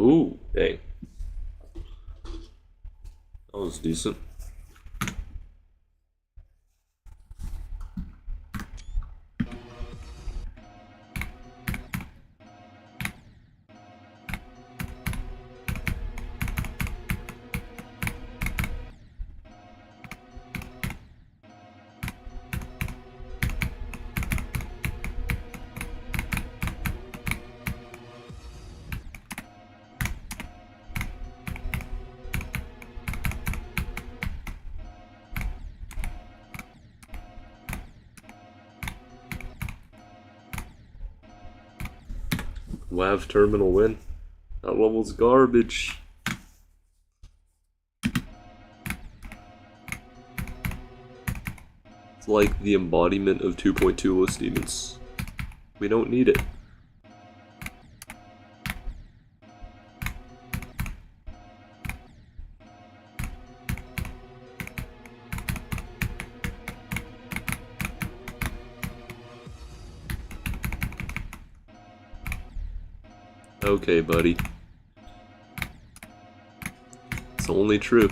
Ooh, dang. That was decent. WAV terminal win. That level's garbage. It's like the embodiment of 2.2 list demons. We don't need it. Okay, buddy. It's only true.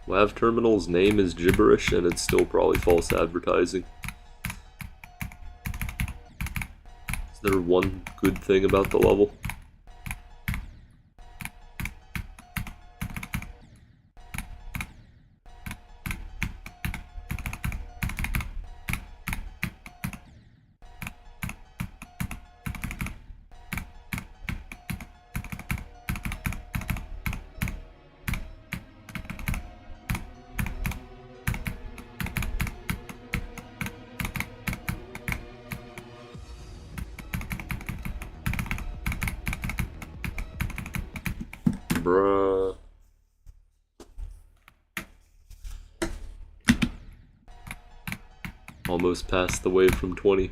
WAV Terminal's name is gibberish and it's still probably false advertising. Is there one good thing about the level? Bruh. Almost passed the wave from 20.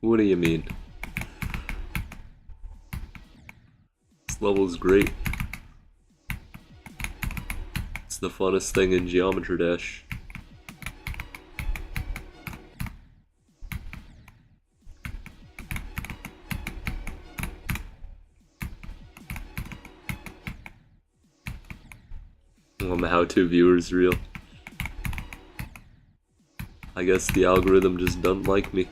What do you mean? This level is great. It's the funnest thing in Geometry Dash. The how-to viewer's real. I guess the algorithm just doesn't like me.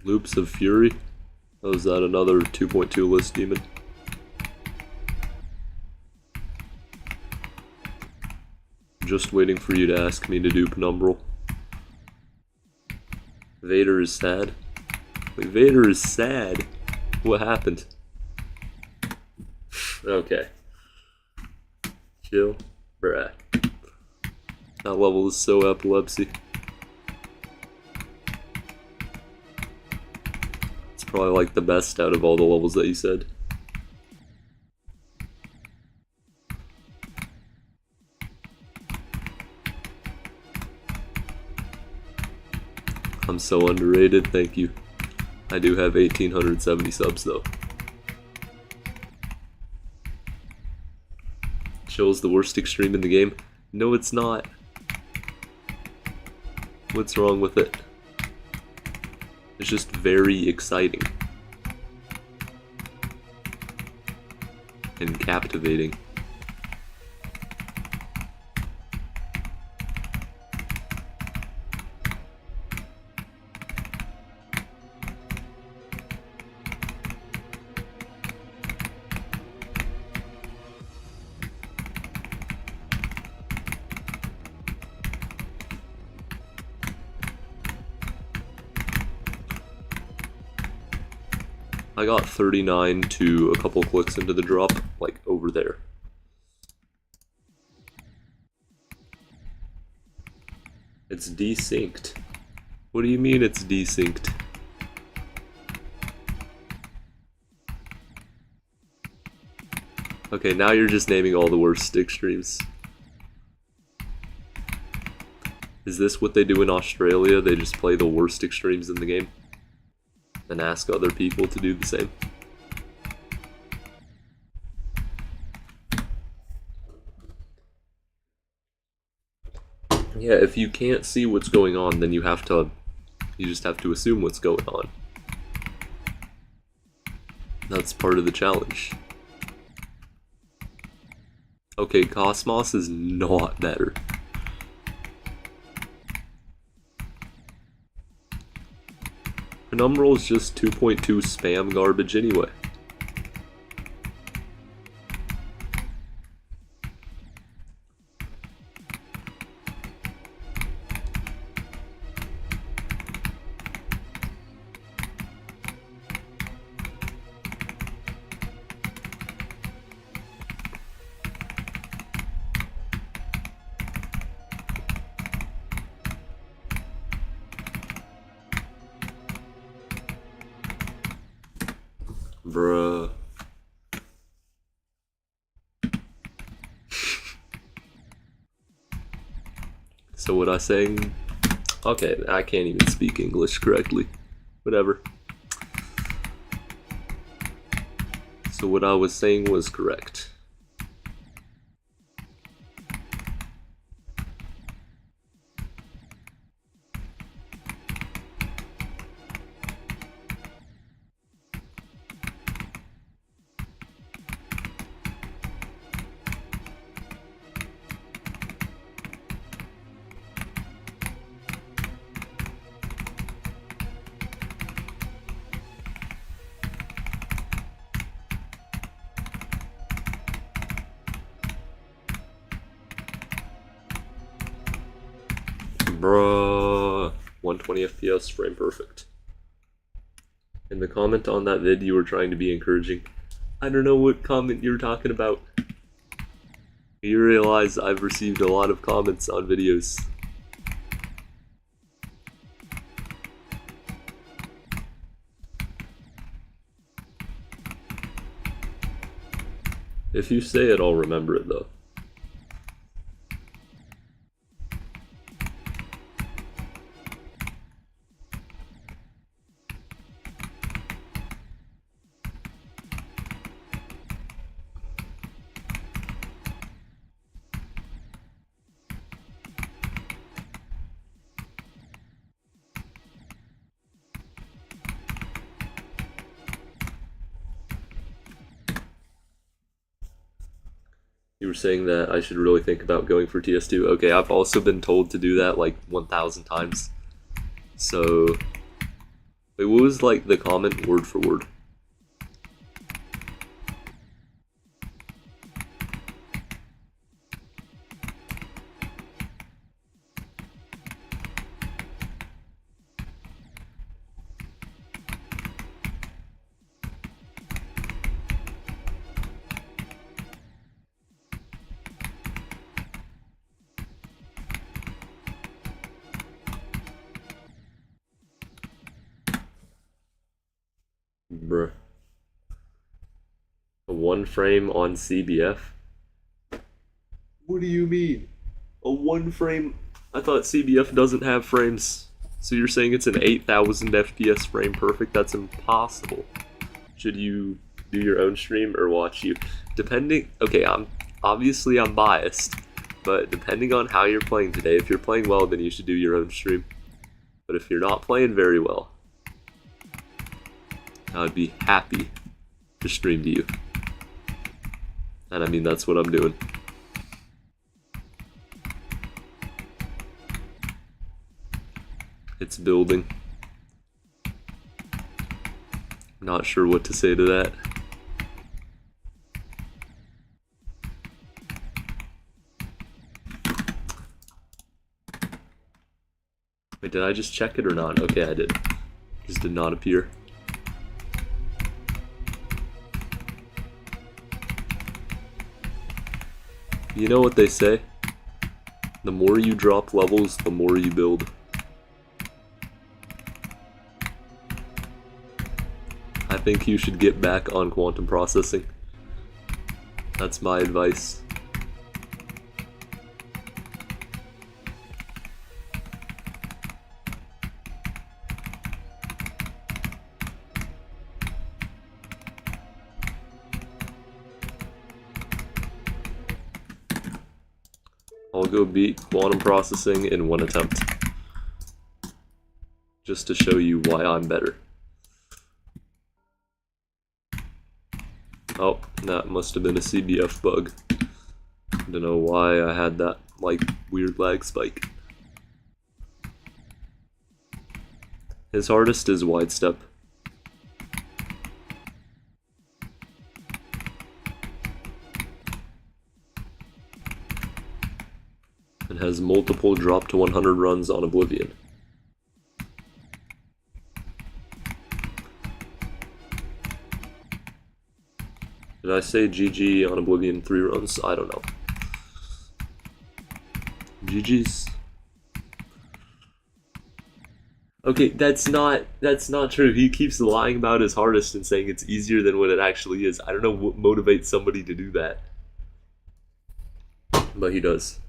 Loops of Fury? Oh, is that another 2.2 list demon? Just waiting for you to ask me to do Penumbral. Vader is sad. Wait, Vader is sad? What happened? Okay. Chill. Bruh. That level is so epilepsy. Probably like the best out of all the levels that you said. So underrated, thank you. I do have 1,870 subs though. Chill's the worst extreme in the game? No, it's not. What's wrong with it? It's just very exciting. And captivating. I got 39 to a couple clicks into the drop, like over there. It's desynced. What do you mean it's desynced? Okay, now you're just naming all the worst extremes. Is this what they do in Australia? They just play the worst extremes in the game? And ask other people to do the same? Yeah, if you can't see what's going on, then you just have to assume what's going on. That's part of the challenge. Okay, Cosmos is not better. Penumbral is just 2.2 spam garbage anyway. Bruh. So what I saying? Okay, I can't even speak English correctly. Whatever. So what I was saying was correct. Bruh. 120 FPS, frame perfect. In the comment on that vid, you were trying to be encouraging. I don't know what comment you're talking about. You realize I've received a lot of comments on videos. If you say it, I'll remember it though. You were saying that I should really think about going for TS2. Okay, I've also been told to do that like 1,000 times. So, wait, what was like the comment word for word? Bruh. A 1 frame on CBF? What do you mean? A 1 frame? I thought CBF doesn't have frames. So you're saying it's an 8,000 FPS frame perfect? That's impossible. Should you do your own stream or watch you? Depending, okay, I'm biased, but depending on how you're playing today, if you're playing well, then you should do your own stream. But if you're not playing very well, I would be happy to stream to you. And I mean, that's what I'm doing. It's building. Not sure what to say to that. Wait, did I just check it or not? Okay, I did. Just did not appear. You know what they say? The more you drop levels, the more you build. I think you should get back on quantum processing. That's my advice. I'll go beat quantum processing in one attempt. Just to show you why I'm better. Oh, that must have been a CBF bug. Don't know why I had that, like, weird lag spike. His hardest is wide step. It has multiple drop to 100 runs on Oblivion. Did I say GG on Oblivion 3 runs? I don't know. GG's. Okay, that's not true. He keeps lying about his hardest and saying it's easier than what it actually is. I don't know what motivates somebody to do that. But he does.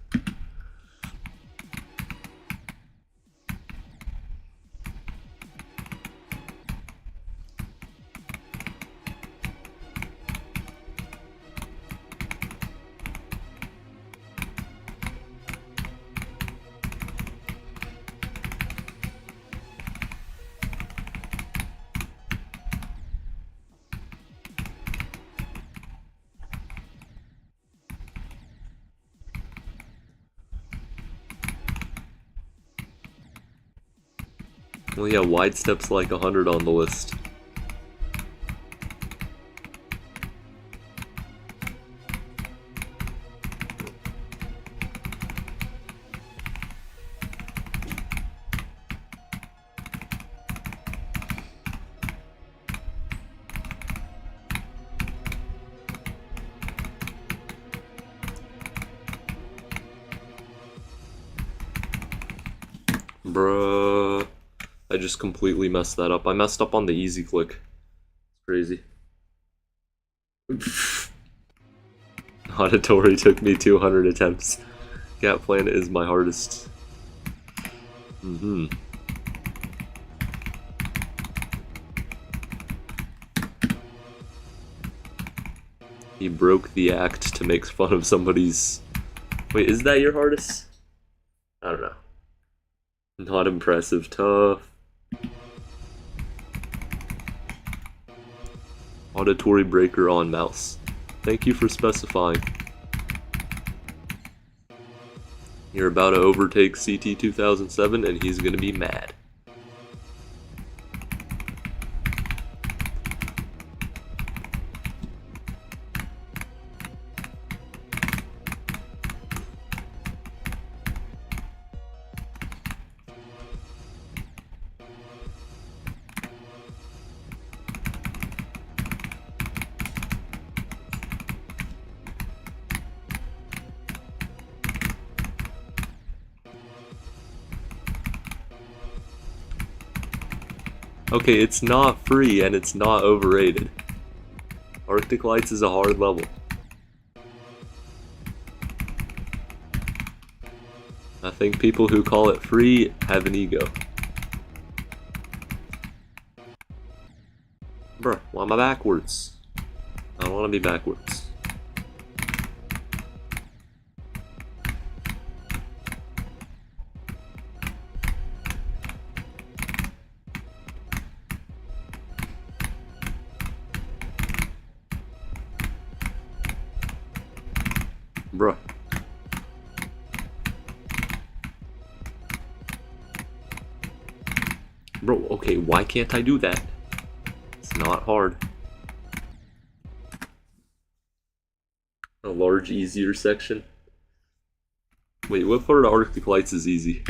Well, yeah, wide step's like 100 on the list. Bruh. I just completely messed that up. I messed up on the easy click. It's crazy. Auditory took me 200 attempts. Gap Planet is my hardest. He broke the act to make fun of somebody's... Wait, is that your hardest? I don't know. Not impressive, tough. Auditory breaker on mouse. Thank you for specifying. You're about to overtake CT 2007 and he's gonna be mad. Okay, it's not free and it's not overrated. Arctic Lights is a hard level. I think people who call it free have an ego. Bruh, why am I backwards? I don't want to be backwards. Bruh. Bro, okay, why can't I do that? It's not hard. A large, easier section. Wait, what part of Arctic Lights is easy?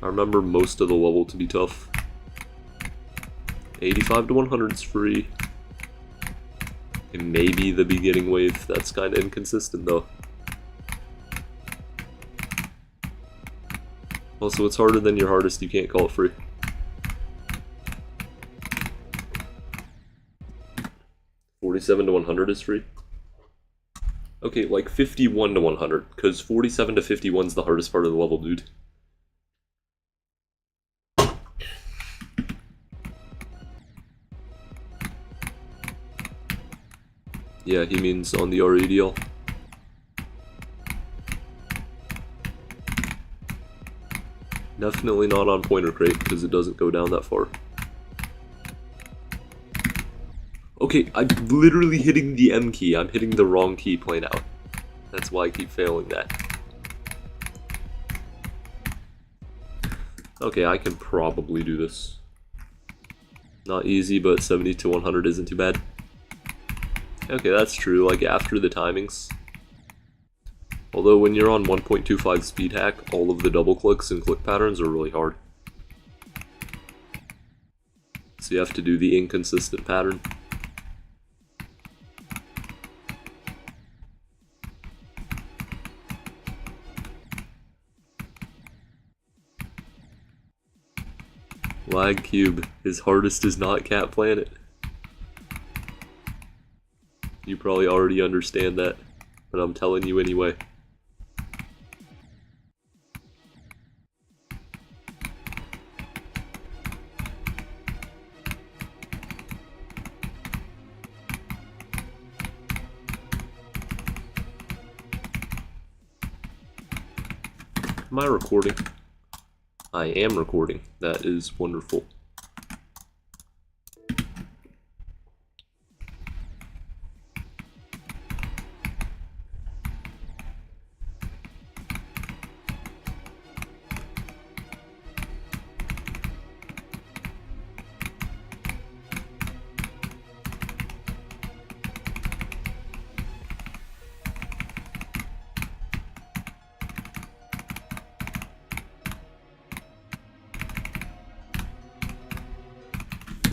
I remember most of the level to be tough. 85 to 100 is free. And maybe the beginning wave. That's kind of inconsistent though. Also, it's harder than your hardest, you can't call it free. $47 to 100 is free. Okay, like 51 to 100, because 47 to 51 is the hardest part of the level, dude. Yeah, he means on the RADL. Definitely not on Pointer Crate, because it doesn't go down that far. Okay, I'm literally hitting the M key. I'm hitting the wrong key playing out. That's why I keep failing that. Okay, I can probably do this. Not easy, but 70 to 100 isn't too bad. Okay, that's true, like after the timings. Although when you're on 1.25 speed hack, all of the double clicks and click patterns are really hard. So you have to do the inconsistent pattern. Lag Cube, his hardest is not Cat Planet. You probably already understand that, but I'm telling you anyway. Am I recording? I am recording. That is wonderful.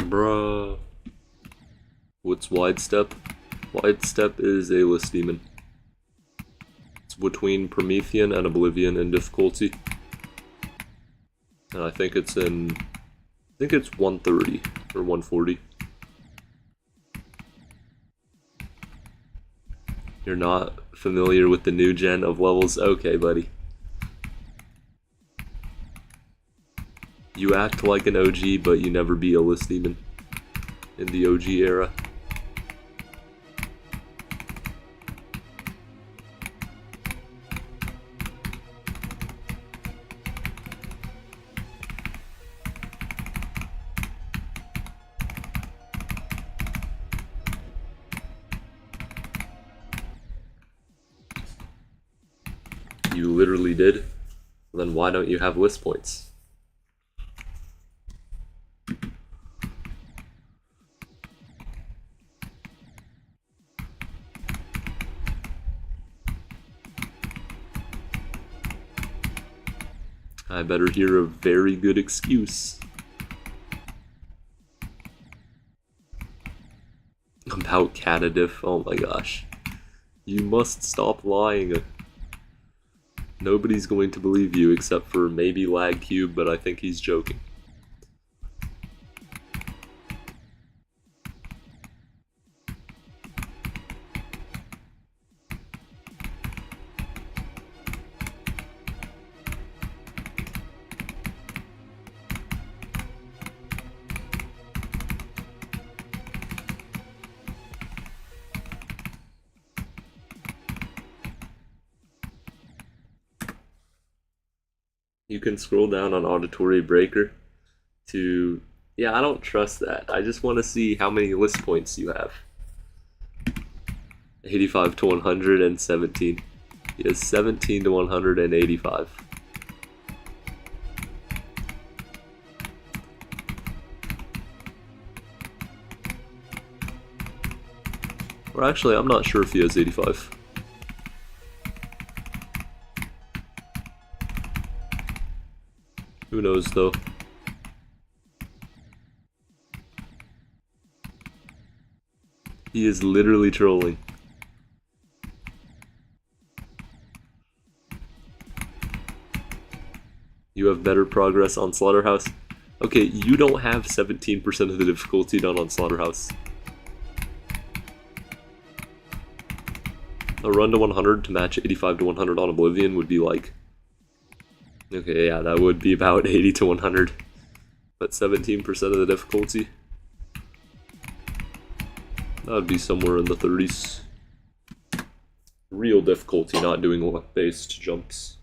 Bruh. What's Wide Step? Wide Step is a list demon. It's between Promethean and Oblivion in difficulty. And I think it's 130 or 140. You're not familiar with the new gen of levels? Okay, buddy. You act like an OG, but you never be a list demon in the OG era. You literally did? Then why don't you have list points? I better hear a very good excuse. About Catadiff, oh my gosh. You must stop lying. Nobody's going to believe you except for maybe Lag Cube, but I think he's joking. You can scroll down on Auditory Breaker to... Yeah, I don't trust that. I just want to see how many list points you have. 85 to 117. He has 17 to 185. Or actually, I'm not sure if he has 85. Who knows, though? He is literally trolling. You have better progress on Slaughterhouse. Okay, you don't have 17% of the difficulty done on Slaughterhouse. A run to 100 to match 85 to 100 on Oblivion would be like... Okay, yeah, that would be about 80 to 100. But 17% of the difficulty? That would be somewhere in the 30s. Real difficulty, not doing luck-based jumps.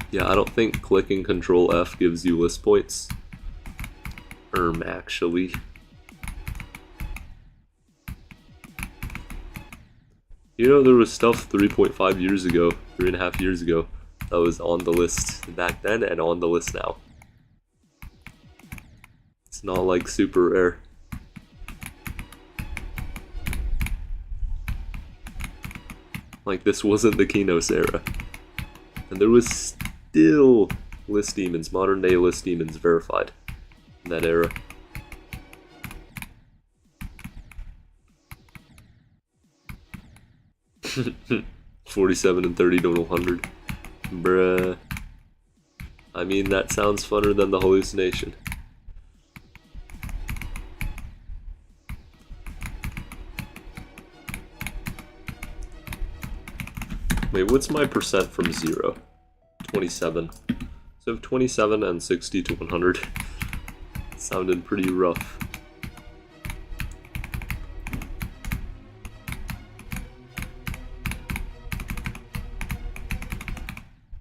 Yeah, I don't think clicking Control F gives you list points. Actually. You know, there was stuff 3.5 years ago, 3.5 years ago, that was on the list back then and on the list now. It's not like super rare. Like, this wasn't the Kinos era. And there was still list demons, modern day list demons verified in that era. $47 and $30 to 100. Bruh. I mean, that sounds funner than the hallucination. Wait, what's my percent from 0? 27. So 27 and 60 to 100. Sounded pretty rough.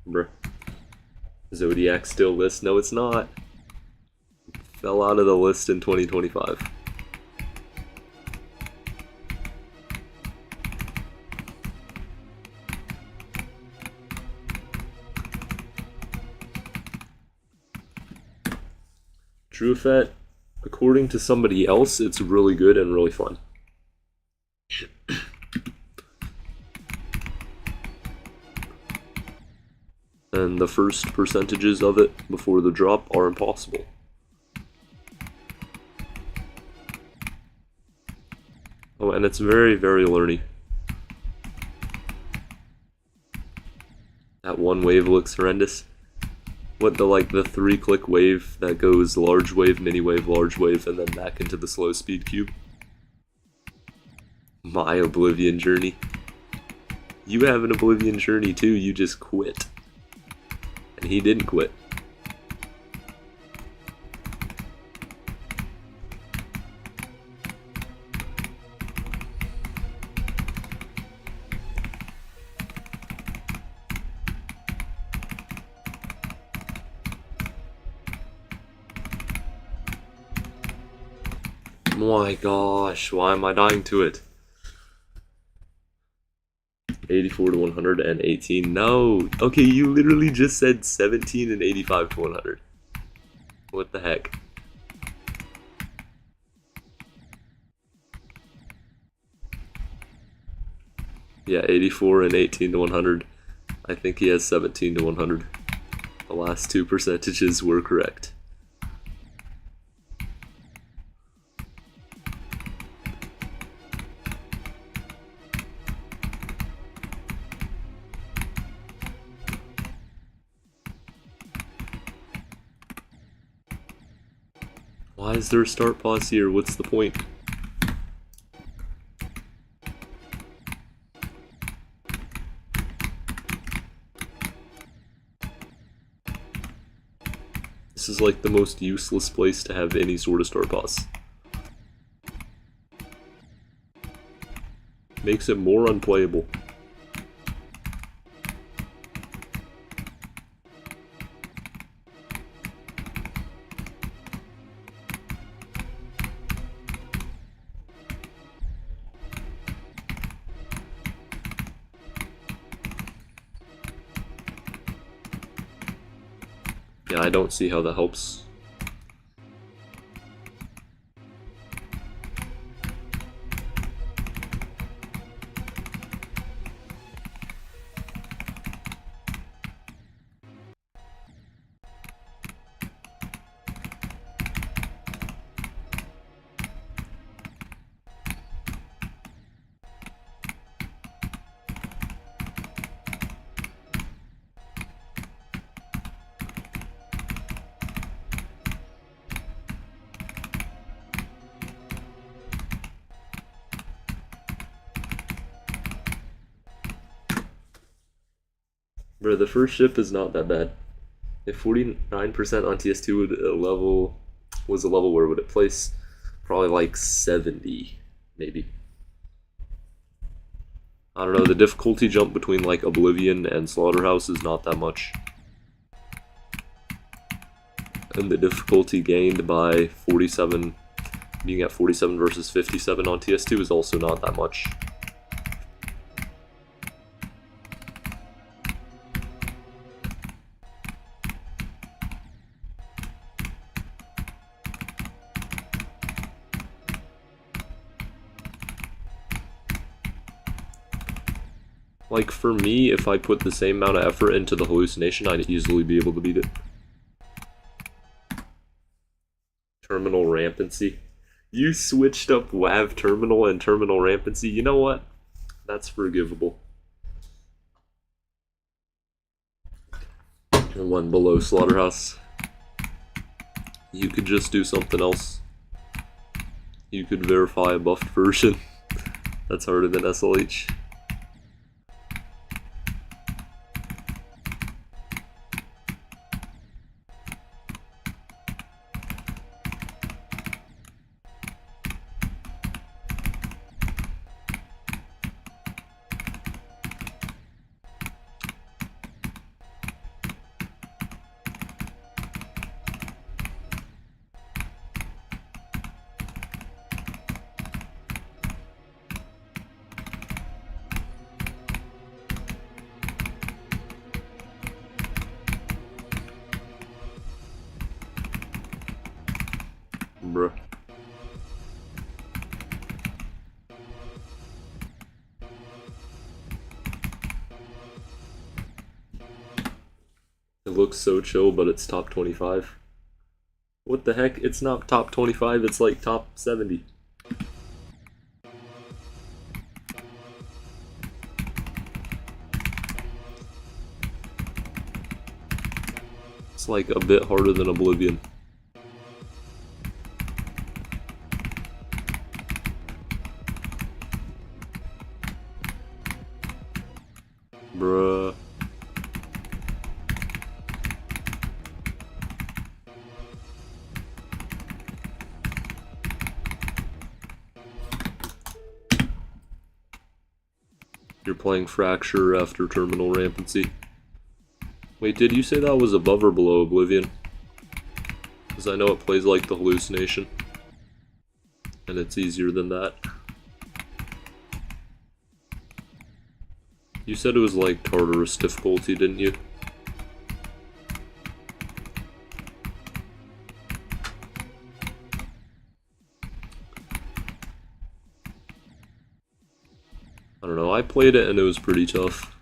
Bruh. Zodiac still list? No, it's not. Fell out of the list in 2025. Drufet, according to somebody else, it's really good and really fun. And the first percentages of it before the drop are impossible. Oh, and it's very, very learny. That one wave looks horrendous. What, the 3-click wave that goes large wave, mini wave, large wave, and then back into the slow speed cube? My Oblivion journey. You have an Oblivion journey too, you just quit. And he didn't quit. My gosh, why am I dying to it? 84 to 118. No. Okay, you literally just said 17 and 85 to 100. What the heck? Yeah, 84 and 18 to 100. I think he has 17 to 100. The last two percentages were correct. Why is there a start pause here? What's the point? This is like the most useless place to have any sort of start pause. Makes it more unplayable. Yeah, I don't see how that helps. Bro, the first ship is not that bad. If 49% on TS2 was a level, where would it place? Probably like 70, maybe. I don't know, the difficulty jump between like Oblivion and Slaughterhouse is not that much. And the difficulty gained by 47, being at 47 versus 57 on TS2 is also not that much. Like, for me, if I put the same amount of effort into the hallucination, I'd easily be able to beat it. Terminal rampancy. You switched up WAV terminal and terminal rampancy. You know what? That's forgivable. And one below Slaughterhouse. You could just do something else. You could verify a buffed version. That's harder than SLH. Bruh. It looks so chill, but it's top 25. What the heck? It's not top 25, it's like top 70. It's like a bit harder than Oblivion. Bruh. You're playing Fracture after Terminal Rampancy. Wait, did you say that was above or below Oblivion? Because I know it plays like the hallucination. And it's easier than that. You said it was like Tartarus difficulty, didn't you? I don't know, I played it and it was pretty tough.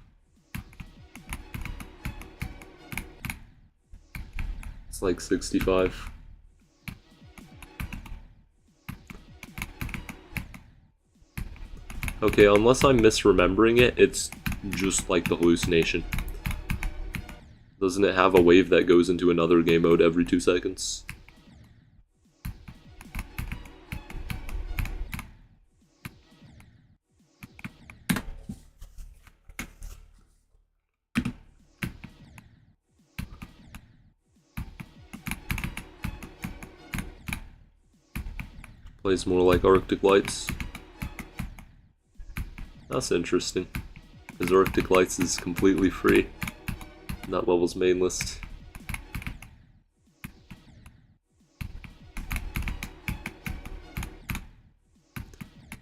It's like 65. Okay, unless I'm misremembering it, it's just like the hallucination. Doesn't it have a wave that goes into another game mode every 2 seconds? Plays more like Arctic Lights. That's interesting, because Arctic Lights is completely free in that level's main list.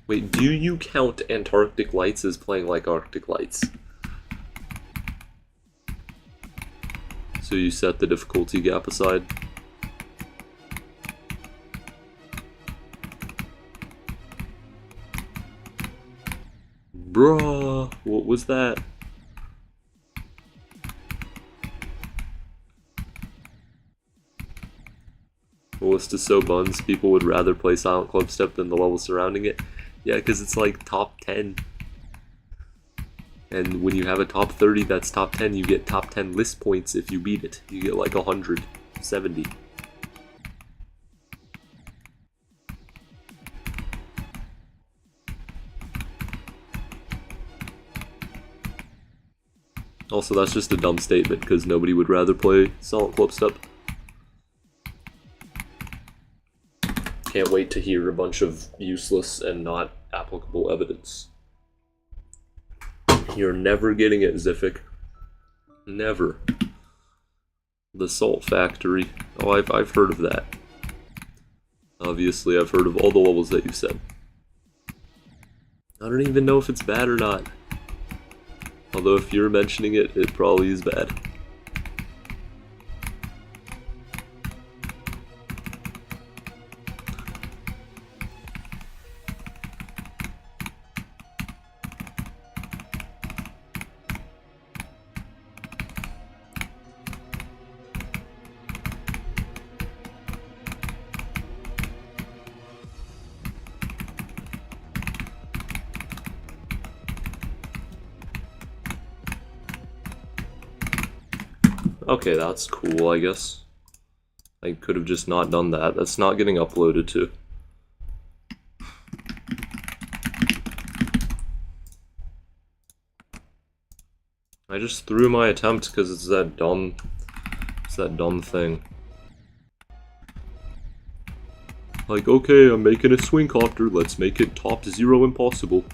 Wait, do you count Antarctic Lights as playing like Arctic Lights? So you set the difficulty gap aside. Bruh, what was that? Ballista so buns, people would rather play Silent Clubstep than the level surrounding it. Yeah, because it's like top 10. And when you have a top 30 that's top 10, you get top 10 list points if you beat it. You get like 170. Also, that's just a dumb statement, because nobody would rather play Silent Clubstep. Can't wait to hear a bunch of useless and not applicable evidence. You're never getting it, Ziffic. Never. The Salt Factory. Oh, I've heard of that. Obviously, I've heard of all the levels that you've said. I don't even know if it's bad or not. Although if you're mentioning it, it probably is bad. Okay, that's cool, I guess. I could have just not done that. That's not getting uploaded to. I just threw my attempt because it's that dumb thing. Like, okay, I'm making a swing copter, let's make it top 0 impossible.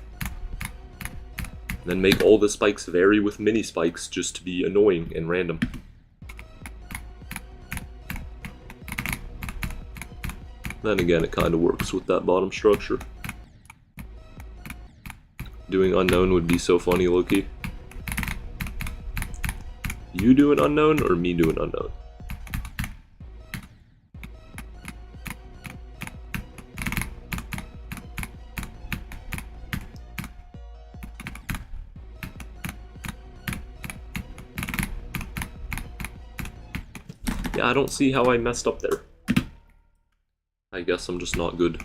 Then make all the spikes vary with mini spikes just to be annoying and random. Then again, it kind of works with that bottom structure. Doing unknown would be so funny, Loki. You do an unknown, or me do an unknown? Yeah, I don't see how I messed up there. I guess I'm just not good.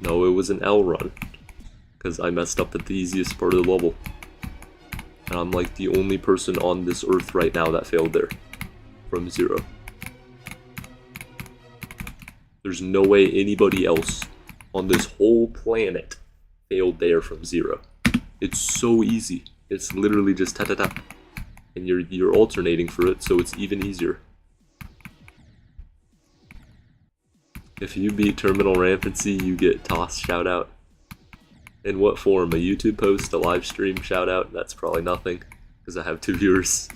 No, it was an L run. Because I messed up at the easiest part of the level. And I'm like the only person on this earth right now that failed there. From 0. There's no way anybody else on this whole planet failed there from 0. It's so easy. It's literally just ta-ta-ta. And you're alternating for it, so it's even easier. If you beat Terminal Rampancy, you get Toss shoutout. In what form? A YouTube post, a live stream shoutout? That's probably nothing, because I have 2 viewers.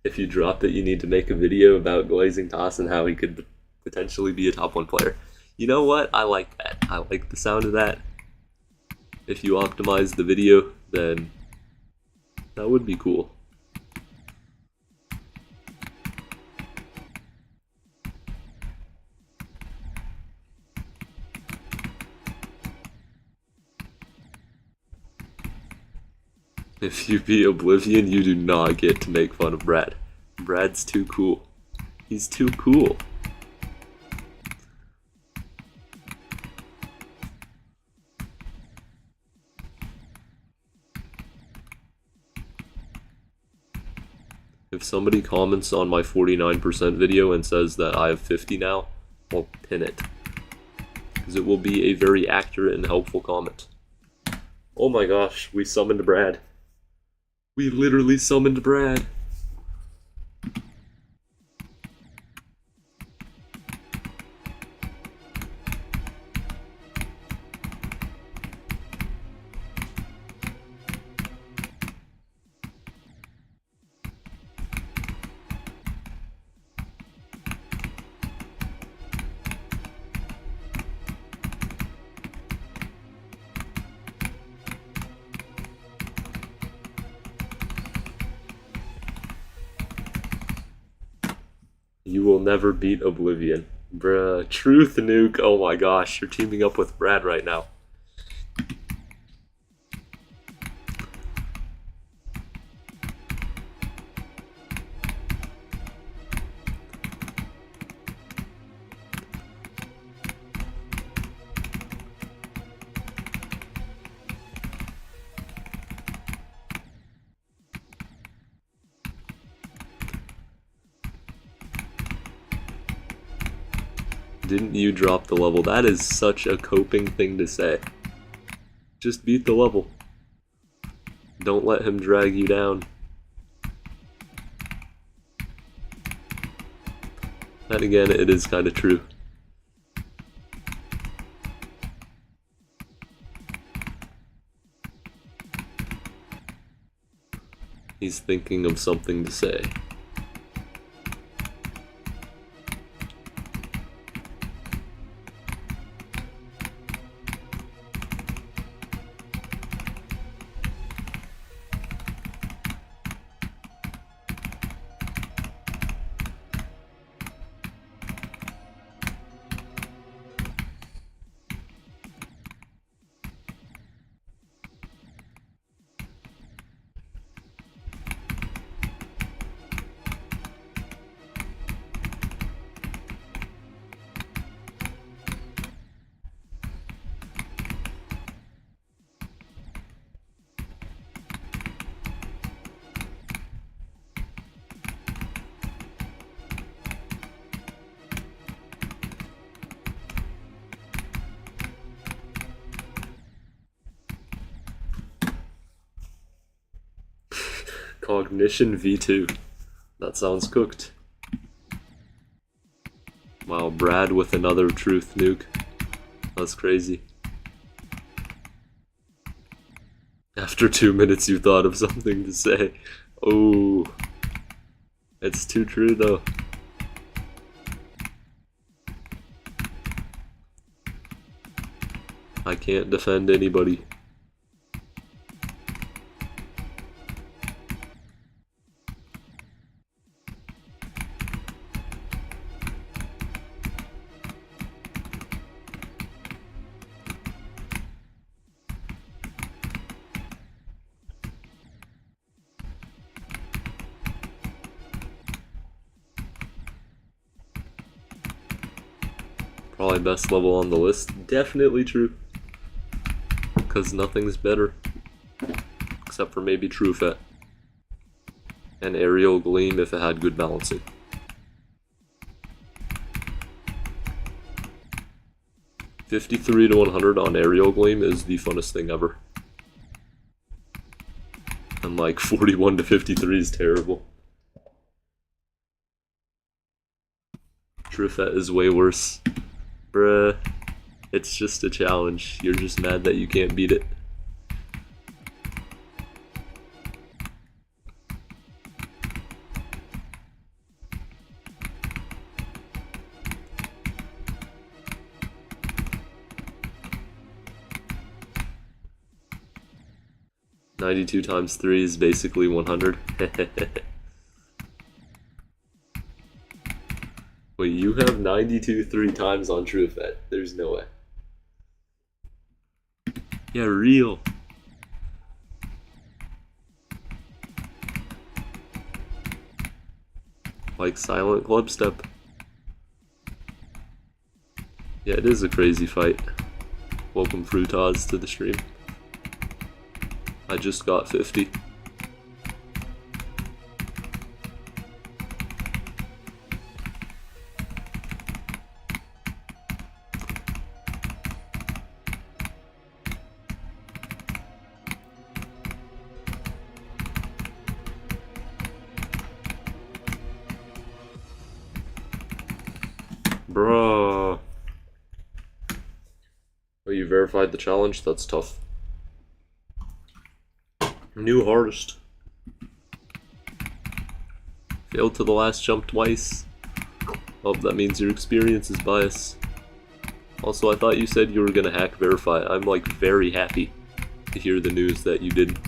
If you drop it, you need to make a video about Glazing Toss and how he could potentially be a top 1 player. You know what? I like that. I like the sound of that. If you optimize the video, then that would be cool. If you beat Oblivion, you do not get to make fun of Brad. Brad's too cool. He's too cool. If somebody comments on my 49% video and says that I have 50 now, I'll pin it. Because it will be a very accurate and helpful comment. Oh my gosh, we summoned Brad. We literally summoned Brad. You will never beat Oblivion. Bruh. Truth Nuke. Oh my gosh, you're teaming up with Brad right now. Didn't you drop the level? That is such a coping thing to say. Just beat the level. Don't let him drag you down. And again, it is kind of true. He's thinking of something to say. Cognition V2. That sounds cooked. Wow, Brad with another truth nuke. That's crazy. After 2 minutes you thought of something to say. Oh, it's too true though. I can't defend anybody. Probably best level on the list. Definitely true. Because nothing's better. Except for maybe Truefet. And Aerial Gleam if it had good balancing. $53 to 100 on Aerial Gleam is the funnest thing ever. And like 41 to 53 is terrible. Truefet is way worse. Bruh, it's just a challenge. You're just mad that you can't beat it. $92 times 3 is basically 100. Wait, you have 92 3 times on Truefet. There's no way. Yeah, real. Like Silent Clubstep. Yeah, it is a crazy fight. Welcome Fruitaz to the stream. I just got 50. Bruh. Oh, you verified the challenge? That's tough. New hardest. Failed to the last jump twice. Oh, that means your experience is biased. Also, I thought you said you were gonna hack verify. I'm like very happy to hear the news that you didn't.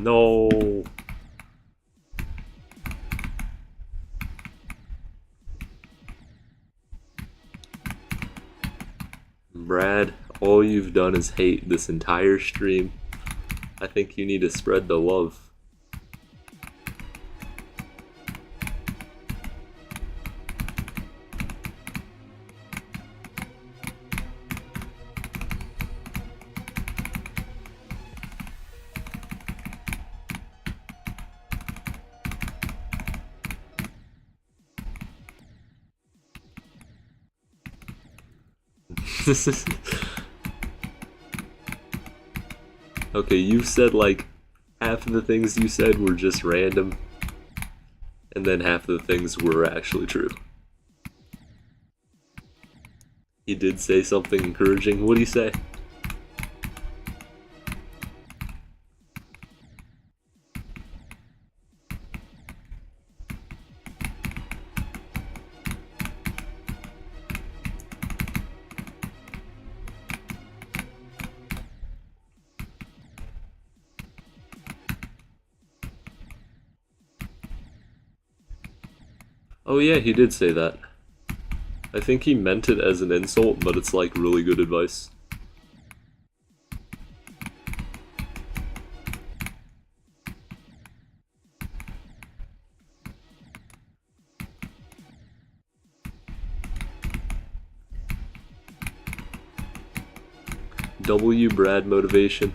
No. Brad, all you've done is hate this entire stream. I think you need to spread the love. Okay, you said like half of the things you said were just random, and then half of the things were actually true. He did say something encouraging. What do you say? Oh yeah, he did say that. I think he meant it as an insult, but it's like really good advice. W Brad motivation.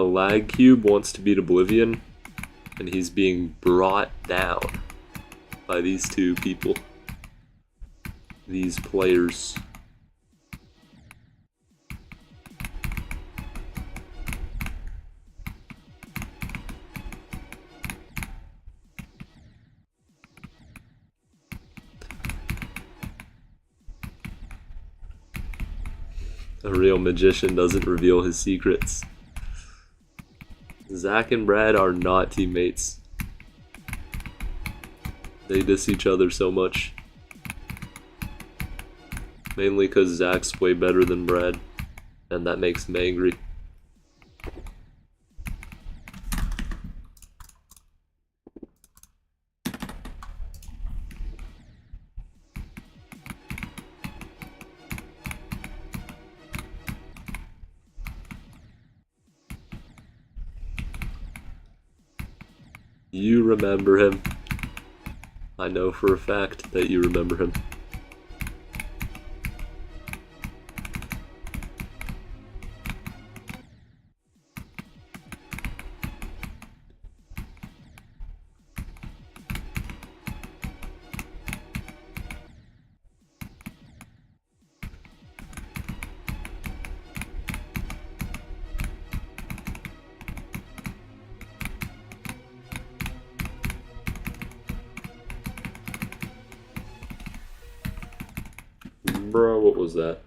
Lag Cube wants to beat Oblivion, and he's being brought down by these two people. These players. A real magician doesn't reveal his secrets. Zach and Brad are not teammates. They diss each other so much. Mainly because Zach's way better than Brad, and that makes him angry. You remember him. I know for a fact that you remember him. Bro, what was that?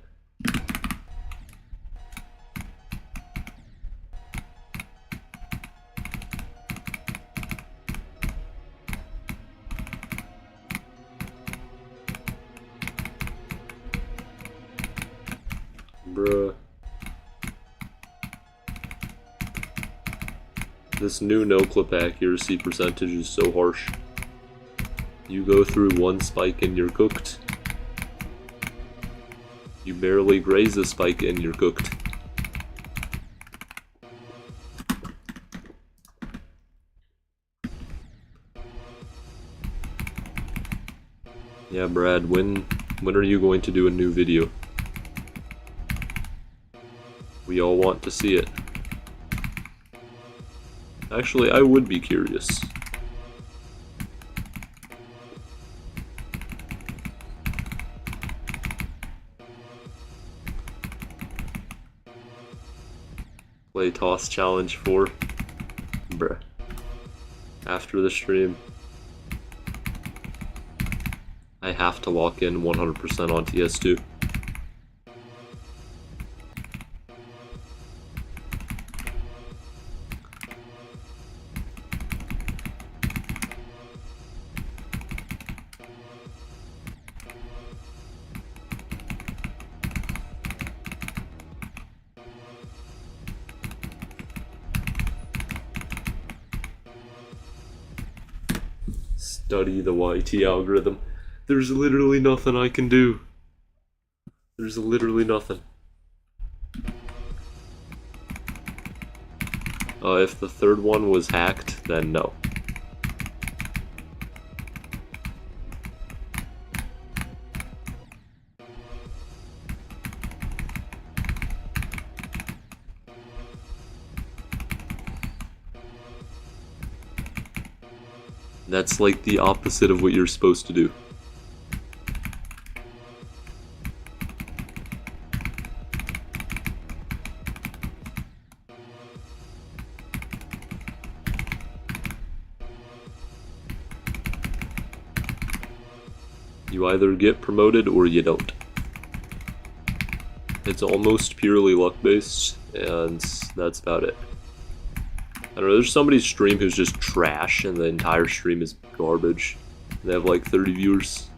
Bruh. This new no-clip accuracy percentage is so harsh. You go through one spike and you're cooked. You barely graze a spike and you're cooked. Yeah, Brad, when are you going to do a new video? We all want to see it. Actually, I would be curious. Play Toss Challenge 4. Bruh. After the stream, I have to lock in 100% on TS2. study the YT algorithm. There's literally nothing I can do. There's literally nothing. If the third one was hacked, then no. That's like the opposite of what you're supposed to do. You either get promoted or you don't. It's almost purely luck-based, and that's about it. I don't know, there's somebody's stream who's just trash, and the entire stream is garbage. They have like 30 viewers.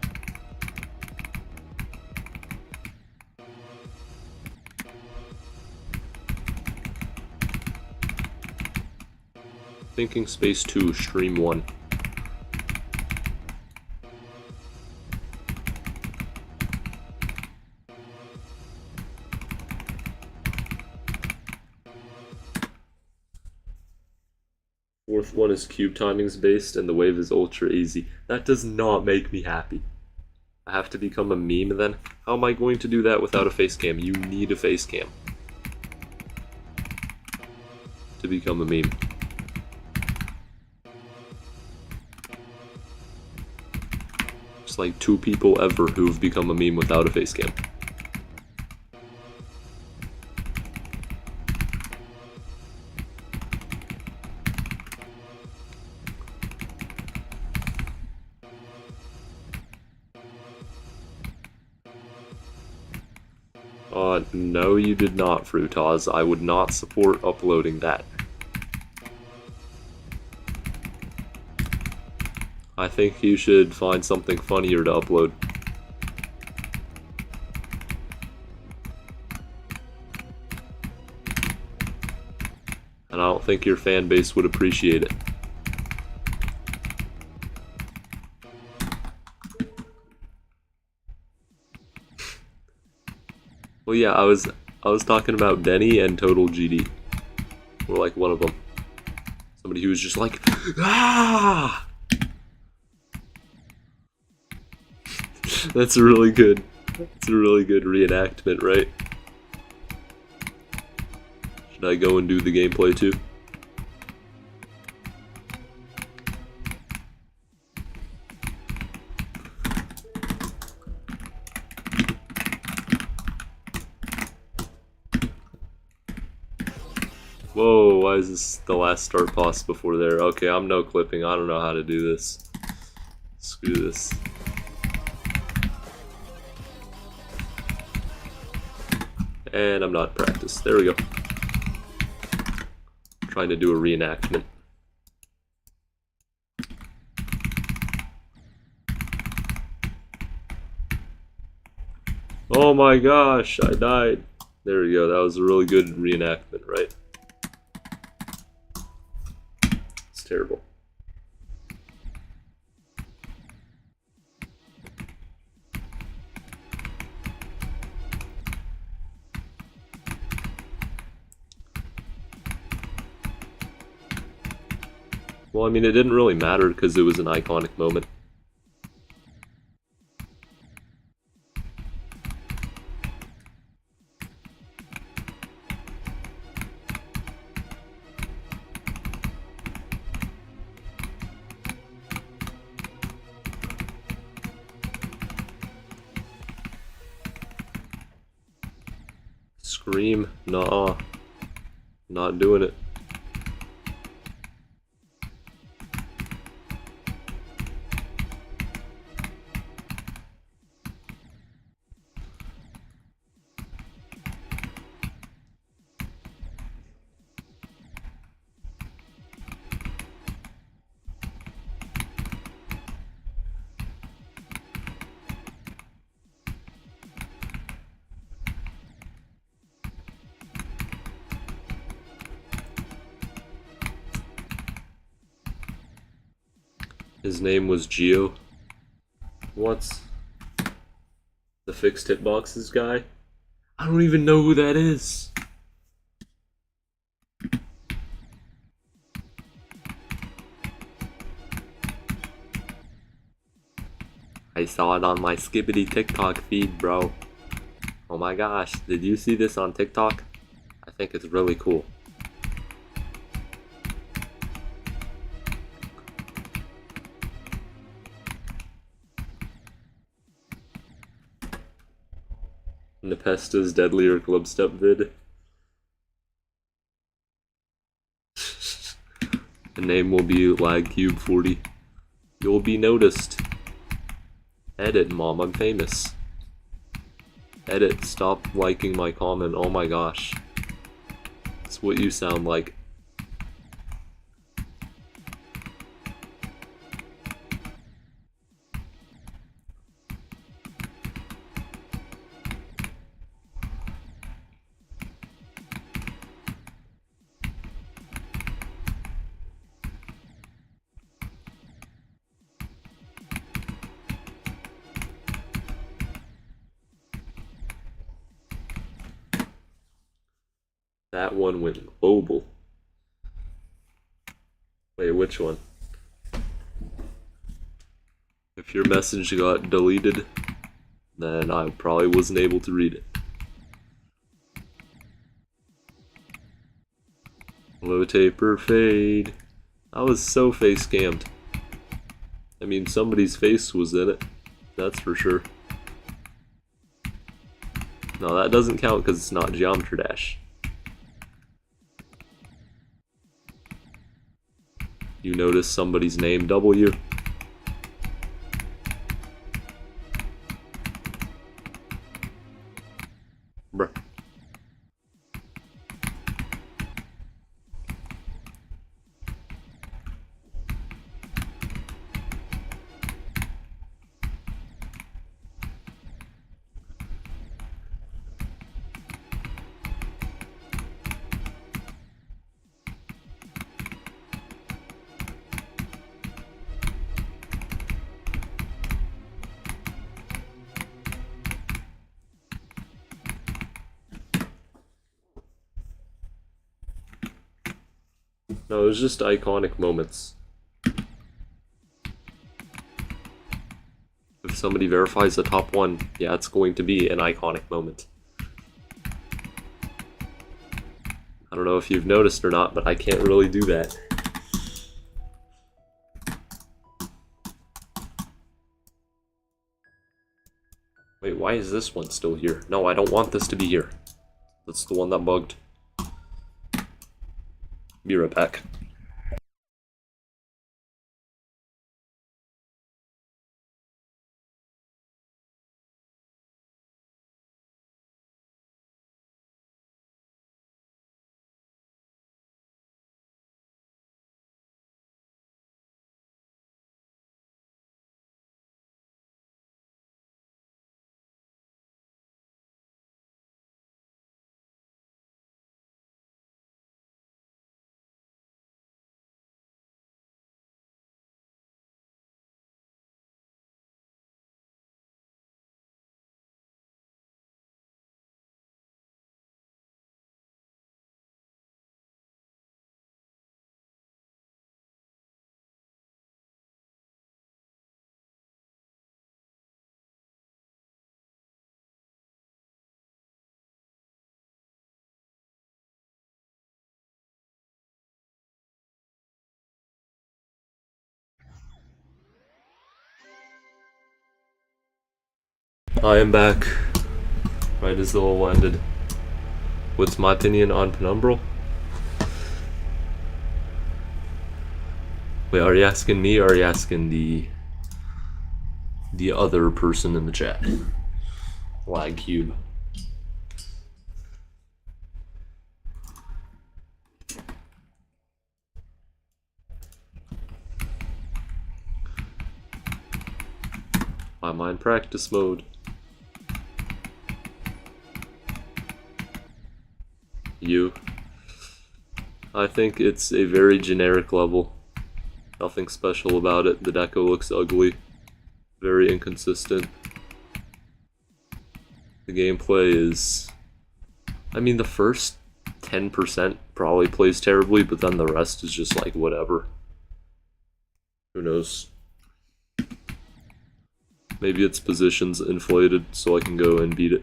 Thinking Space 2, Stream 1. Fourth one is cube timings based, and the wave is ultra easy. That does not make me happy. I have to become a meme then? How am I going to do that without a face cam? You need a face cam to become a meme. It's like 2 people ever who have become a meme without a face cam. No you did not, Fruitaz. I would not support uploading that. I think you should find something funnier to upload. And I don't think your fan base would appreciate it. Well, yeah, I was talking about Denny and Total GD. Or like one of them. Somebody who was just like, ah! That's a really good reenactment, right? Should I go and do the gameplay too? Whoa, why is this the last start pause before there? Okay, I'm no clipping. I don't know how to do this. Screw this. And I'm not practiced. There we go. Trying to do a reenactment. Oh my gosh, I died. There we go. That was a really good reenactment, right? It's terrible. Well, I mean, it didn't really matter because it was an iconic moment. Scream, nah, not doing it. His name was Geo. What's the fixed hitboxes guy? I don't even know who that is. I saw it on my skibbity TikTok feed, bro. Oh my gosh, did you see this on TikTok? I think it's really cool. Nepesta's Deadlier Clubstep vid. The name will be LagCube40. You'll be noticed. Edit, Mom, I'm famous. Edit, stop liking my comment, oh my gosh. That's what you sound like. That one went global. Wait, which one? If your message got deleted, then I probably wasn't able to read it. Low taper fade. I was so face scammed. I mean, somebody's face was in it. That's for sure. No, that doesn't count because it's not Geometry Dash. You notice somebody's name W? Bruh. No, it was just iconic moments. If somebody verifies the top one, yeah, it's going to be an iconic moment. I don't know if you've noticed or not, but I can't really do that. Wait, why is this one still here? No, I don't want this to be here. That's the one that bugged. Be right back. I am back, right as the whole ended. What's my opinion on Penumbral? Wait, are you asking me or are you asking the other person in the chat? LagCube. I'm on practice mode. You. I think it's a very generic level. Nothing special about it. The deco looks ugly. Very inconsistent. The gameplay is... I mean, the first 10% probably plays terribly, but then the rest is just like whatever. Who knows? Maybe its position's inflated so I can go and beat it.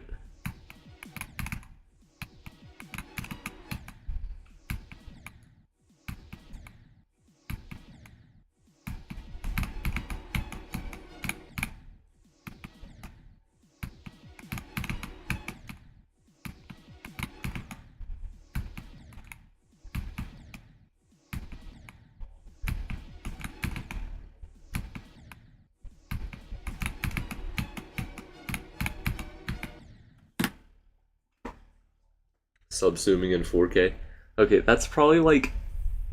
Subsuming in 4K. Okay, that's probably like...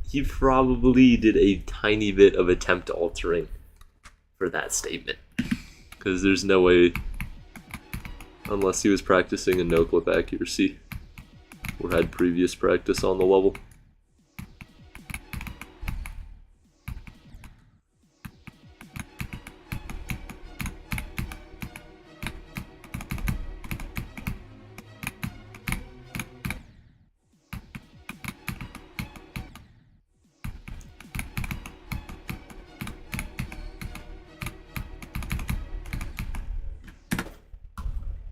He probably did a tiny bit of attempt altering for that statement. Because there's no way... Unless he was practicing a no-clip accuracy. Or had previous practice on the level.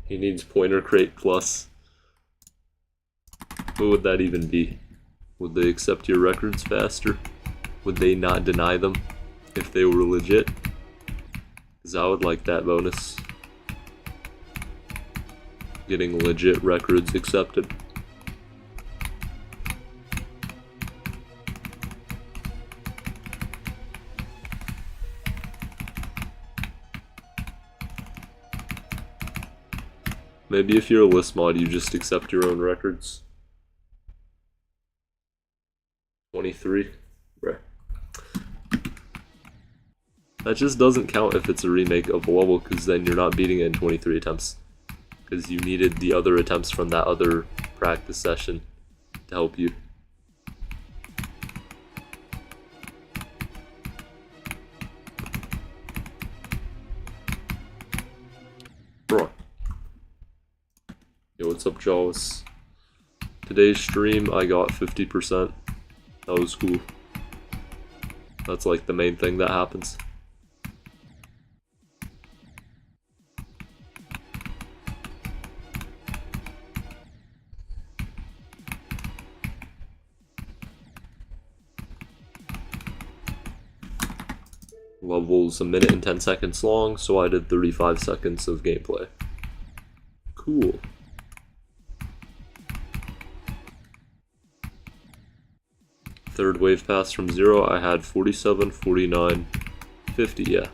He needs pointer crate plus. What would that even be? Would they accept your records faster? Would they not deny them if they were legit? Because I would like that bonus. Getting legit records accepted. Maybe if you're a list mod, you just accept your own records. 23? Bruh. That just doesn't count if it's a remake of a level, because then you're not beating it in 23 attempts. Because you needed the other attempts from that other practice session to help you. Bro. Yo, what's up, Jaws? Today's stream, I got 50%. That was cool. That's like the main thing that happens. Level's a minute and 10 seconds long, so I did 35 seconds of gameplay. Cool. Third wave pass from 0, I had 47, 49, 50, yeah.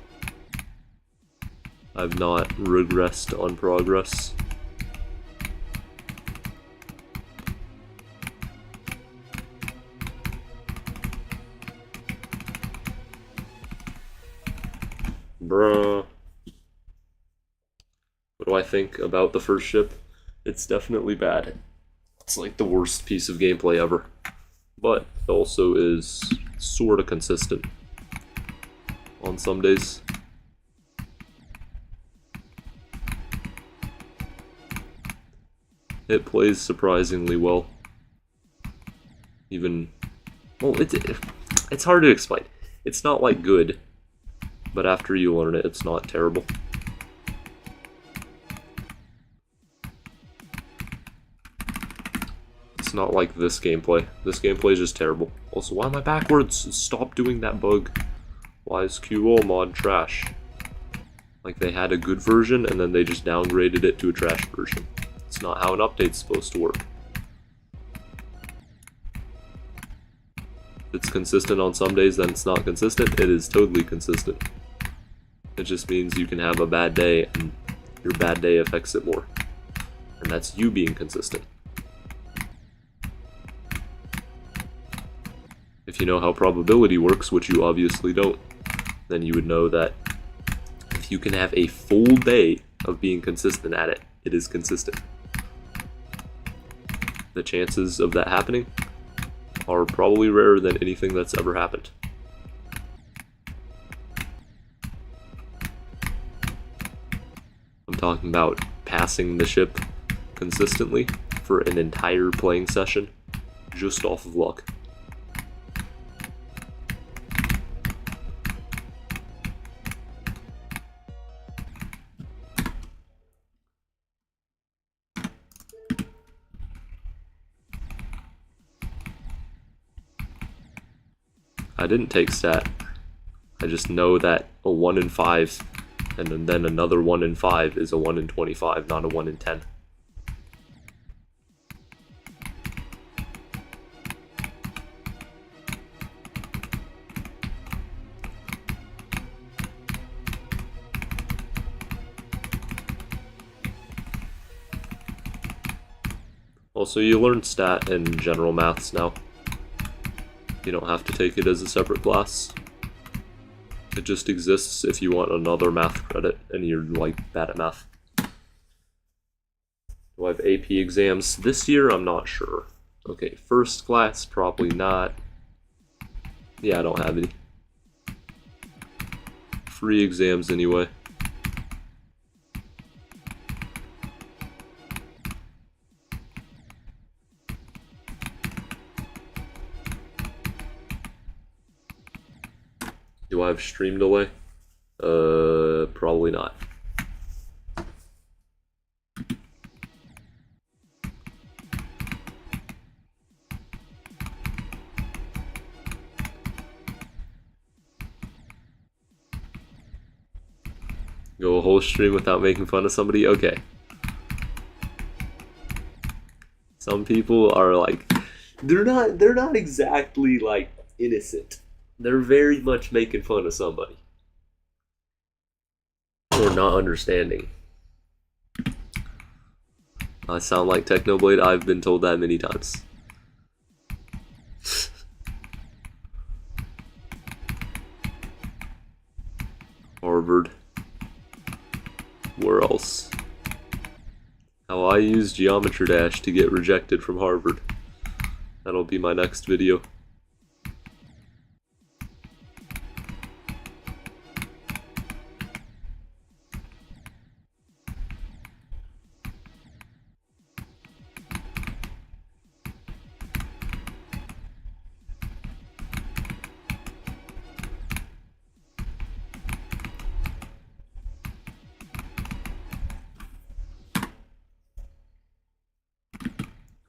I've not regressed on progress. Bruh. What do I think about the first ship? It's definitely bad. It's like the worst piece of gameplay ever. But it also is sorta consistent on some days. It plays surprisingly well. Even, well, it's hard to explain. It's not like good, but after you learn it, it's not terrible. It's not like this gameplay. This gameplay is just terrible. Also, why am I backwards? Stop doing that bug. Why is QL mod trash? Like they had a good version and then they just downgraded it to a trash version. It's not how an update's supposed to work. If it's consistent on some days, then it's not consistent. It is totally consistent. It just means you can have a bad day and your bad day affects it more. And that's you being consistent. If you know how probability works, which you obviously don't, then you would know that if you can have a full day of being consistent at it, it is consistent. The chances of that happening are probably rarer than anything that's ever happened. talking about passing the ship consistently for an entire playing session just off of luck. I didn't take stat. I just know that a 1 in 5 and then another 1 in 5 is a 1 in 25, not a 1 in 10. Also, you learn stat in general maths now. You don't have to take it as a separate class. It just exists if you want another math credit and you're like bad at math. Do I have AP exams this year? I'm not sure. Okay, first class, probably not. Yeah, I don't have any. Free exams anyway. Do I have stream delay? Probably not. Go a whole stream without making fun of somebody? Okay. Some people are like, they're not exactly like innocent. They're very much making fun of somebody. Or not understanding. I sound like Technoblade, I've been told that many times. Harvard. Where else? How I use Geometry Dash to get rejected from Harvard. That'll be my next video.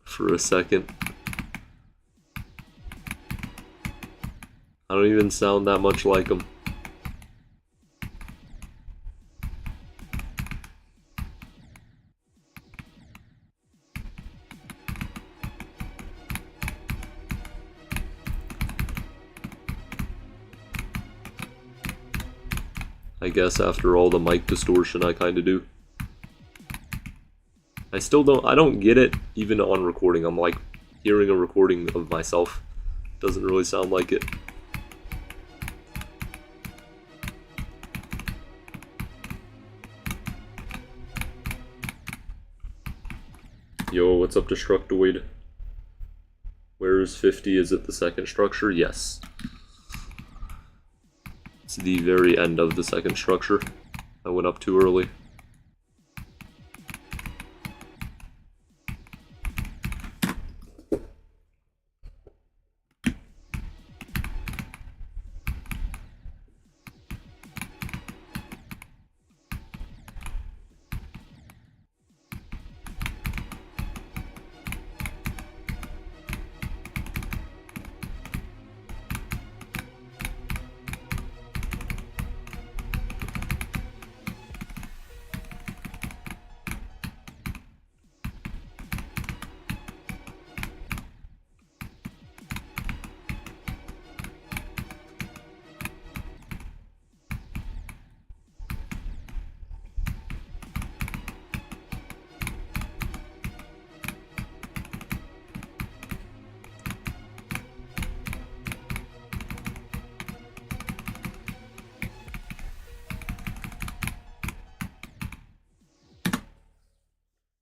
For a second. I don't even sound that much like him. I guess after all the mic distortion I kinda do. I don't get it even on recording. I'm like hearing a recording of myself. Doesn't really sound like it. Yo, what's up, Destructoid? Where is 50? Is it the second structure? Yes. It's the very end of the second structure. I went up too early.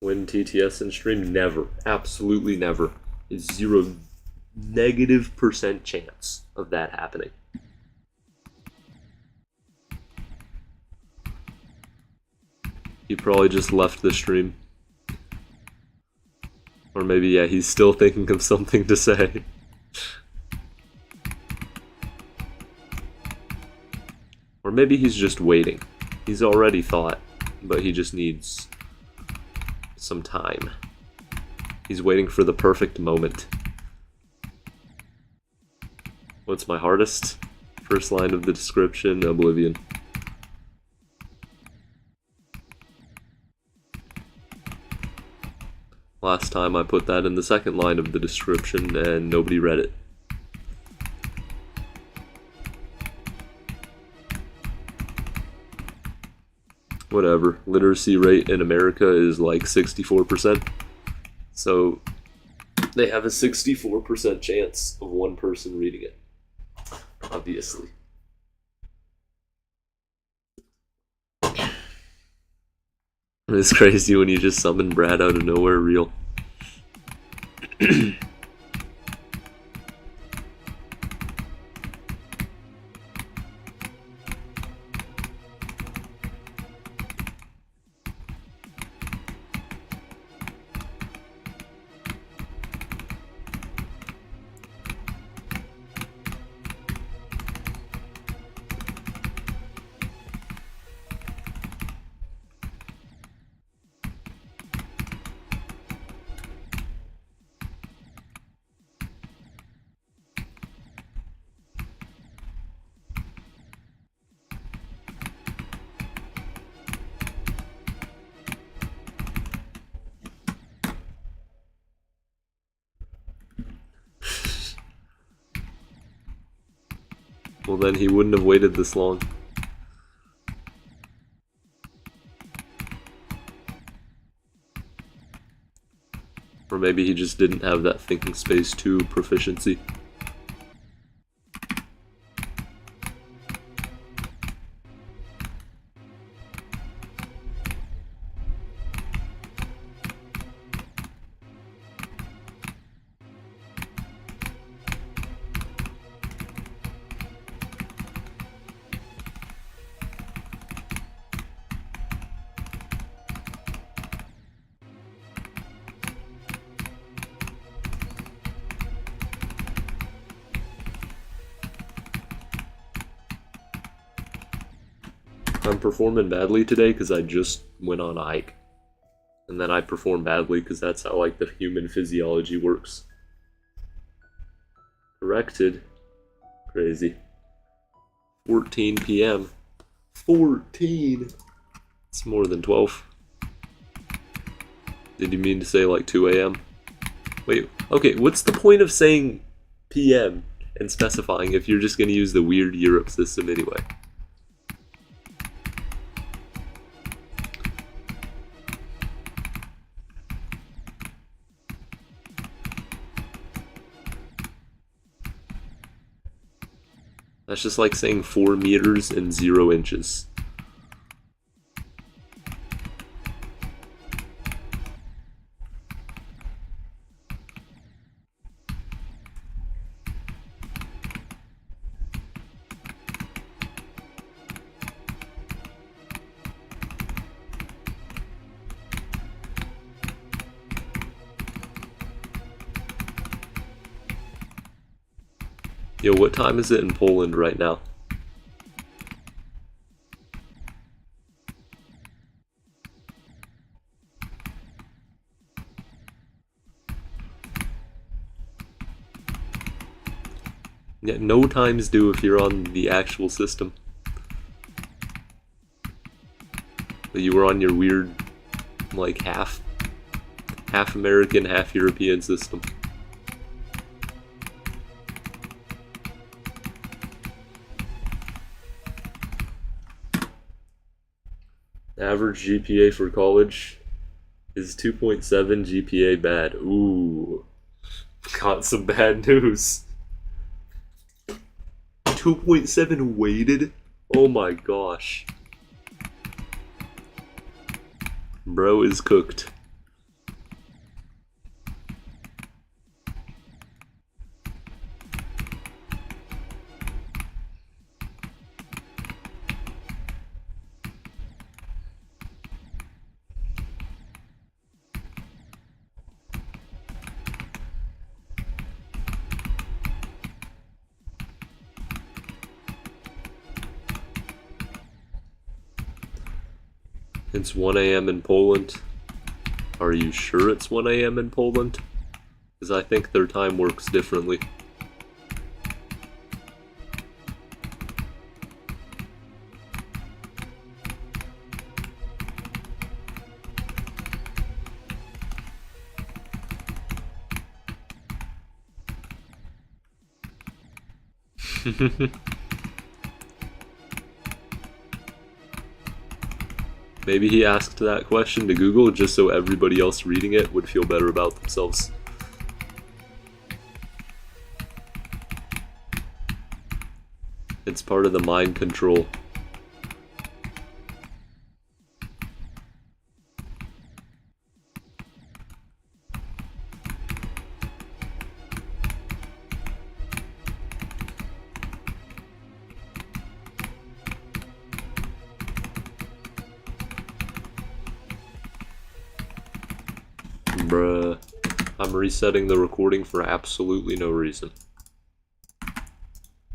Win TTS in stream? Never. Absolutely never. It's 0 negative% chance of that happening. He probably just left the stream. Or maybe, yeah, he's still thinking of something to say. Or maybe he's just waiting. He's already thought, but he just needs some time. He's waiting for the perfect moment. What's my hardest? First line of the description, Oblivion. Last time I put that in the second line of the description and nobody read it. Whatever. Literacy rate in America is like 64%. So they have a 64% chance of one person reading it. Obviously. It's crazy when you just summon Brad out of nowhere real. Well, then he wouldn't have waited this long. Or maybe he just didn't have that thinking space 2 proficiency. I'm performing badly today because I just went on a hike. And then I perform badly because that's how, like, the human physiology works. Corrected. Crazy. 14 p.m. 14! It's more than 12. Did you mean to say, like, 2 a.m.? Wait, okay, what's the point of saying p.m. and specifying if you're just going to use the weird Europe system anyway? That's just like saying 4 meters and 0 inches. Yo, what time is it in Poland right now? Yeah, no times do if you're on the actual system. But you were on your weird, like, half American, half European system. Average GPA for college is 2.7 GPA bad. Ooh. Got some bad news. 2.7 weighted? Oh my gosh. Bro is cooked. It's 1 a.m. in Poland. Are you sure it's 1 a.m. in Poland? Because I think their time works differently. Maybe he asked that question to Google just so everybody else reading it would feel better about themselves. It's part of the mind control. Bruh. I'm resetting the recording for absolutely no reason.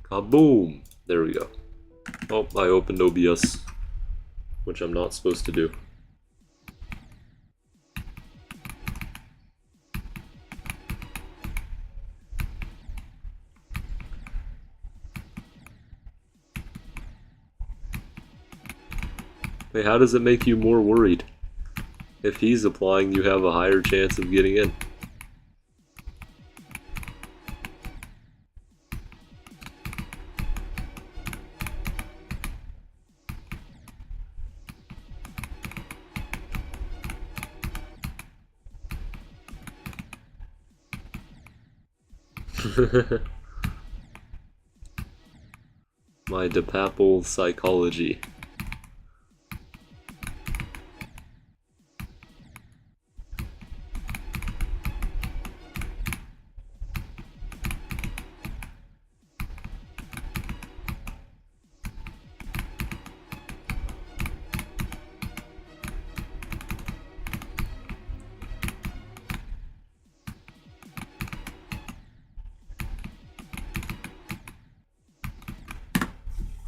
Kaboom! There we go. Oh, I opened OBS, which I'm not supposed to do. Hey, how does it make you more worried? If he's applying, you have a higher chance of getting in. My DePapel psychology.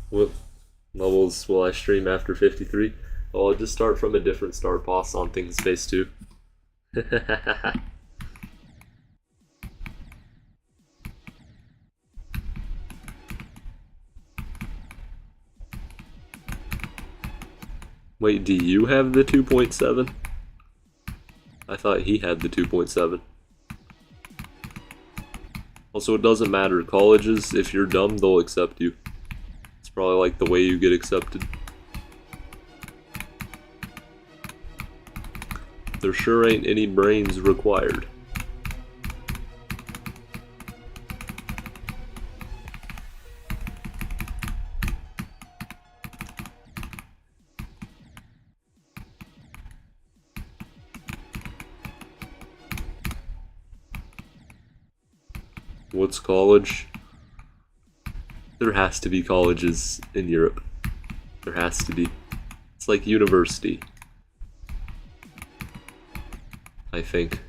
What levels will I stream after 53? Oh, I'll just start from a different start boss on things phase 2. Wait, do you have the 2.7? I thought he had the 2.7. Also, it doesn't matter. Colleges, if you're dumb, they'll accept you. It's probably like the way you get accepted. There sure ain't any brains required. What's college? There has to be colleges in Europe. There has to be. It's like university. I think.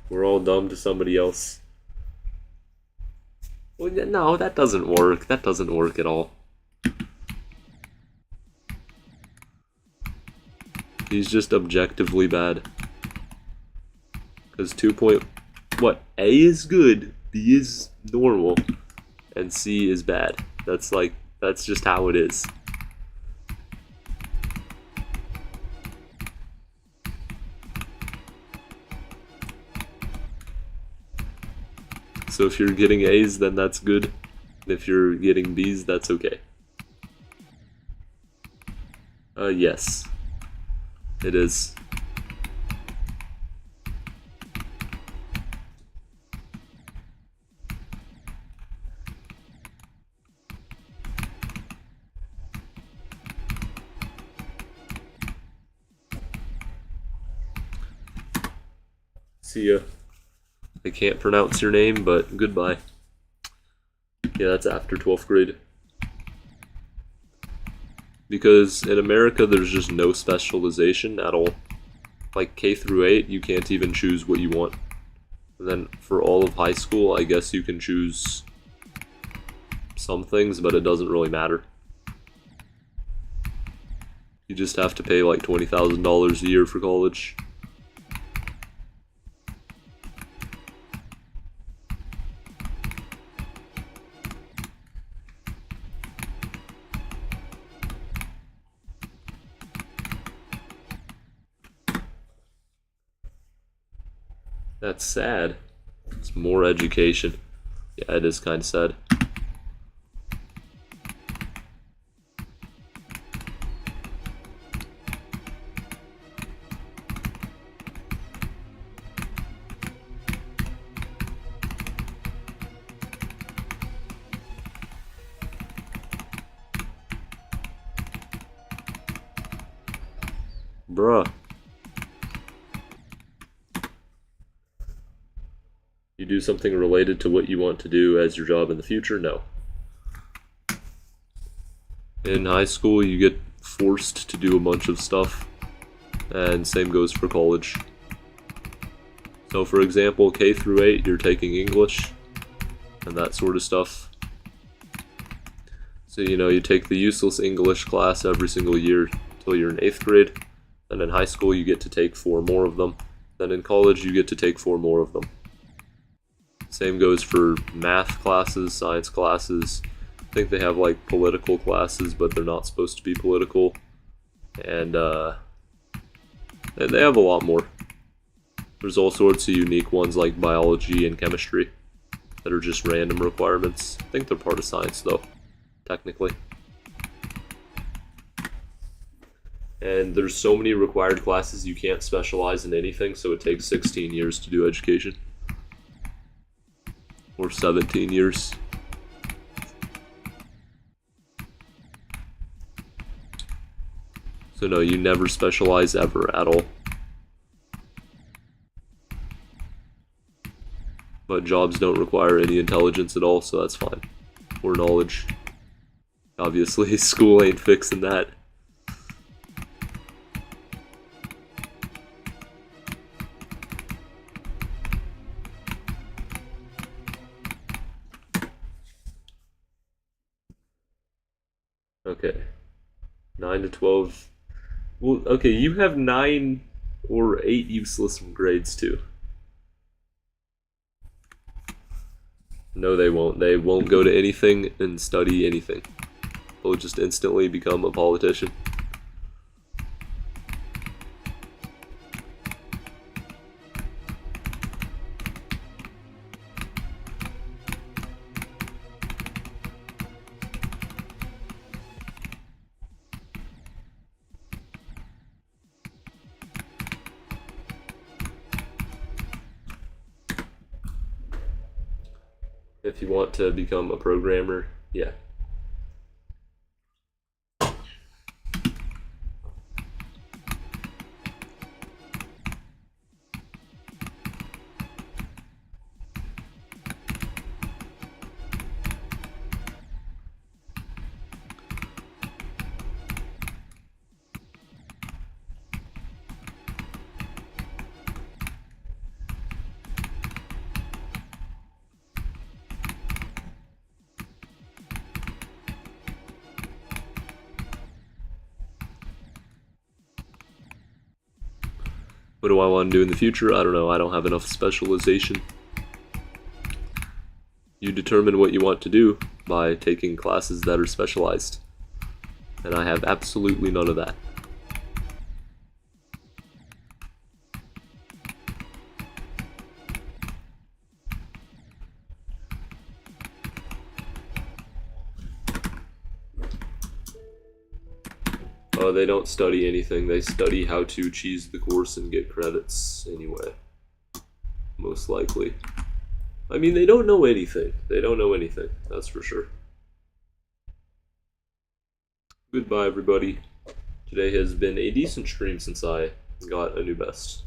We're all dumb to somebody else. Well, no, that doesn't work. That doesn't work at all. He's just objectively bad. Because what? A is good, B is normal, and C is bad. That's just how it is. So if you're getting A's, then that's good. And if you're getting B's, that's okay. Yes. It is. See ya. I can't pronounce your name, but goodbye. Yeah, that's after 12th grade. Because in America, there's just no specialization at all. Like K through 8, you can't even choose what you want. And then for all of high school, I guess you can choose some things, but it doesn't really matter. You just have to pay like $20,000 a year for college. That's sad. It's more education. Yeah, it is kind of sad. Bruh. You do something related to what you want to do as your job in the future? No. In high school, you get forced to do a bunch of stuff, and same goes for college. So for example, K through 8, you're taking English, and that sort of stuff. So you take the useless English class every single year till you're in 8th grade, and in high school you get to take 4 more of them, then in college you get to take 4 more of them. Same goes for math classes, science classes. I think they have like political classes, but they're not supposed to be political. And they have a lot more. There's all sorts of unique ones like biology and chemistry that are just random requirements. I think they're part of science though, technically. And there's so many required classes you can't specialize in anything, so it takes 16 years to do education. Or 17 years. So no, you never specialize ever at all. But jobs don't require any intelligence at all, so that's fine. Or knowledge. Obviously, school ain't fixing that. Okay. 9 to 12. Well, okay, you have 9 or 8 useless grades too. No, they won't. They won't go to anything and study anything. They'll just instantly become a politician. If you want to become a programmer, yeah. What do I want to do in the future? I don't know. I don't have enough specialization. You determine what you want to do by taking classes that are specialized. And I have absolutely none of that. They don't study anything. They study how to cheese the course and get credits anyway. Most likely. I mean, they don't know anything. They don't know anything, that's for sure. Goodbye, everybody. Today has been a decent stream since I got a new best.